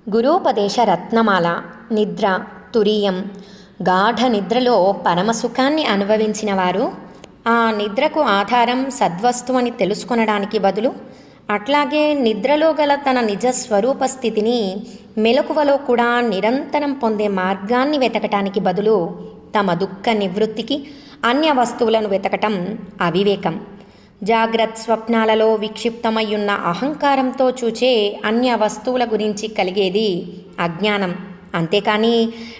గురూపదేశ రత్నమాల. నిద్ర తురీయం. గాఢ నిద్రలో పరమసుఖాన్ని అనుభవించిన వారు ఆ నిద్రకు ఆధారం సద్వస్తువు అని తెలుసుకొనడానికి బదులు అట్లాగే నిద్రలో గల తన నిజ స్వరూప స్థితిని మెలకువలో కూడా నిరంతరం పొందే మార్గాన్ని వెతకటానికి బదులు తమ దుఃఖ నివృత్తికి అన్య వస్తువులను వెతకటం అవివేకం. జాగ్రత్త స్వప్నాలలో విక్షిప్తమయ్యున్న అహంకారంతో చూచే అన్య వస్తువుల గురించి కలిగేది అజ్ఞానం. అంతేకాని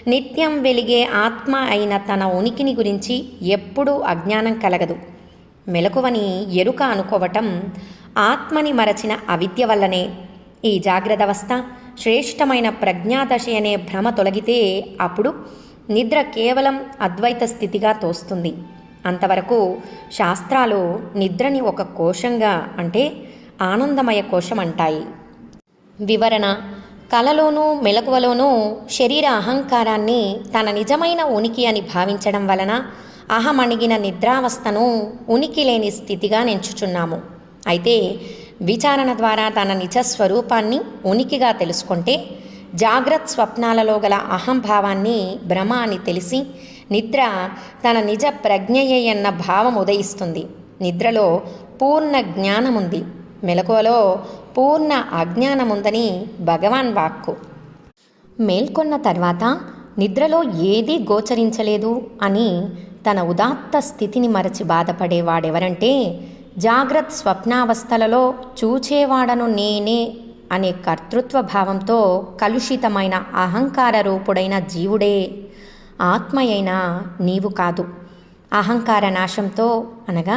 నిత్యం వెలిగే ఆత్మ అయిన తన ఉనికిని గురించి ఎప్పుడూ అజ్ఞానం కలగదు. మెలకువని ఎరుక అనుకోవటం ఆత్మని మరచిన అవిద్య వల్లనే. ఈ జాగ్రత్త అవస్థ శ్రేష్టమైన ప్రజ్ఞాదశ అనే భ్రమ తొలగితే అప్పుడు నిద్ర కేవలం అద్వైత స్థితిగా తోస్తుంది. అంతవరకు శాస్త్రాలు నిద్రని ఒక కోశంగా అంటే ఆనందమయ కోశం అంటాయి. వివరణ: కలలోనూ మెలకువలోనూ శరీర అహంకారాన్ని తన నిజమైన ఉనికి అని భావించడం వలన అహమణిగిన నిద్రావస్థను ఉనికి లేని స్థితిగా నెంచుచున్నాము. అయితే విచారణ ద్వారా తన నిజ స్వరూపాన్ని ఉనికిగా తెలుసుకుంటే జాగ్రత్త స్వప్నాలలో గల అహంభావాన్ని భ్రమ అని తెలిసి నిద్ర తన నిజ ప్రజ్ఞయే అన్న భావం ఉదయిస్తుంది. నిద్రలో పూర్ణ జ్ఞానముంది, మెలకువలో పూర్ణ అజ్ఞానముందని భగవాన్ వాక్కు. మేల్కొన్న తర్వాత నిద్రలో ఏదీ గోచరించలేదు అని తన ఉదాత్త స్థితిని మరచి బాధపడేవాడెవరంటే జాగ్రత్త స్వప్నావస్థలలో చూచేవాడను నేనే అనే కర్తృత్వ భావంతో కలుషితమైన అహంకార రూపుడైన జీవుడే. ఆత్మయైన నీవు కాదు. అహంకార నాశంతో అనగా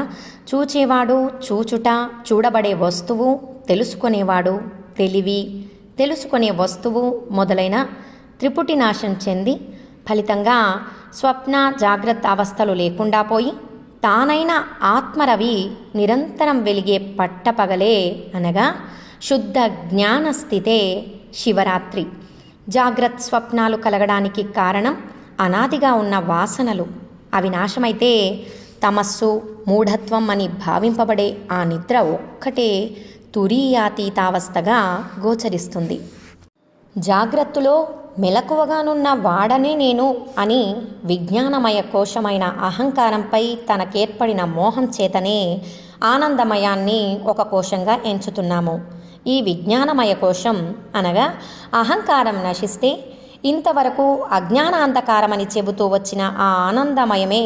చూచేవాడు, చూచుట, చూడబడే వస్తువు, తెలుసుకునేవాడు, తెలివి, తెలుసుకునే వస్తువు మొదలైన త్రిపుటి నాశం చెంది ఫలితంగా స్వప్న జాగ్రత్త అవస్థలు లేకుండా పోయి తానైన ఆత్మరవి నిరంతరం వెలిగే పట్టపగలే అనగా శుద్ధ జ్ఞాన స్థితే శివరాత్రి. జాగ్రత్త స్వప్నాలు కలగడానికి కారణం అనాదిగా ఉన్న వాసనలు. అవి నాశమైతే తమస్సు, మూఢత్వం అని భావింపబడే ఆ నిద్ర ఒక్కటే తురీయాతీతావస్థగా గోచరిస్తుంది. జాగ్రత్తలో మెలకువగానున్న వాడనే నేను అని విజ్ఞానమయ కోశమైన అహంకారంపై తనకేర్పడిన మోహం చేతనే ఆనందమయాన్ని ఒక కోశంగా ఎంచుతున్నాము. ఈ విజ్ఞానమయ కోశం అనగా అహంకారం నశిస్తే ఇంతవరకు అజ్ఞానాంధకారమని చెబుతూ వచ్చిన ఆ ఆనందమయమే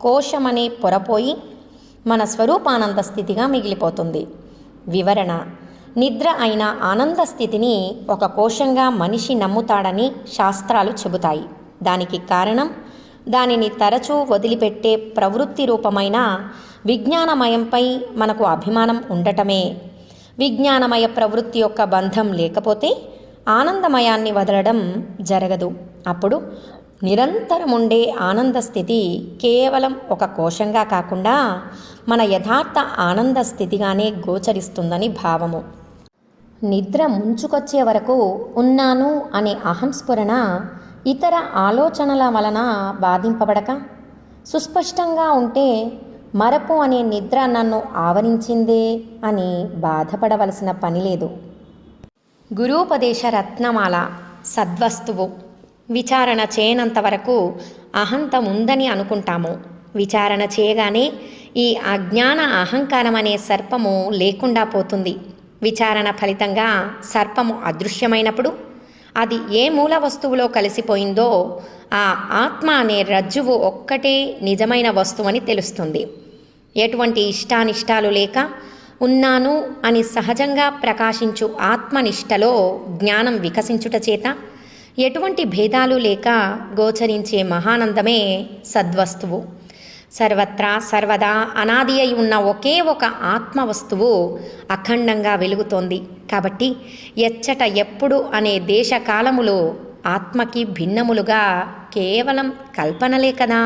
కోశమనే పొరపోయి మన స్వరూపానంద స్థితిగా మిగిలిపోతుంది. వివరణ: నిద్ర అయిన ఆనంద స్థితిని ఒక కోశంగా మనిషి నమ్ముతాడని శాస్త్రాలు చెబుతాయి. దానికి కారణం దానిని తరచూ వదిలిపెట్టే ప్రవృత్తి రూపమైన విజ్ఞానమయంపై మనకు అభిమానం ఉండటమే. విజ్ఞానమయ ప్రవృత్తి యొక్క బంధం లేకపోతే ఆనందమయాన్ని వదలడం జరగదు. అప్పుడు నిరంతరముండే ఆనంద స్థితి కేవలం ఒక కోశంగా కాకుండా మన యథార్థ ఆనంద స్థితిగానే గోచరిస్తుందని భావము. నిద్ర ముంచుకొచ్చే వరకు ఉన్నాను అనే అహంస్ఫురణ ఇతర ఆలోచనల వలన బాధింపబడక సుస్పష్టంగా ఉంటే మరపు అనే నిద్ర నన్ను ఆవరించిందే అని బాధపడవలసిన పని లేదు. గురూపదేశ రత్నమాల. సద్వస్తువు. విచారణ చేయనంత వరకు అహంత ఉందని అనుకుంటాము. విచారణ చేయగానే ఈ అజ్ఞాన అహంకారం అనే సర్పము లేకుండా పోతుంది. విచారణ ఫలితంగా సర్పము అదృశ్యమైనప్పుడు అది ఏ మూల వస్తువులో కలిసిపోయిందో ఆ ఆత్మ అనే రజ్జువు ఒక్కటే నిజమైన వస్తువని తెలుస్తుంది. ఎటువంటి ఇష్టానిష్టాలు లేక ఉన్నాను అని సహజంగా ప్రకాశించు ఆత్మనిష్టలో జ్ఞానం వికసించుట చేత ఎటువంటి భేదాలు లేక గోచరించే మహానందమే సద్వస్తువు. సర్వత్రా సర్వదా అనాది అయి ఉన్న ఒకే ఒక ఆత్మవస్తువు అఖండంగా వెలుగుతోంది. కాబట్టి ఎచ్చట ఎప్పుడు అనే దేశకాలములు ఆత్మకి భిన్నములుగా కేవలం కల్పనలే కదా.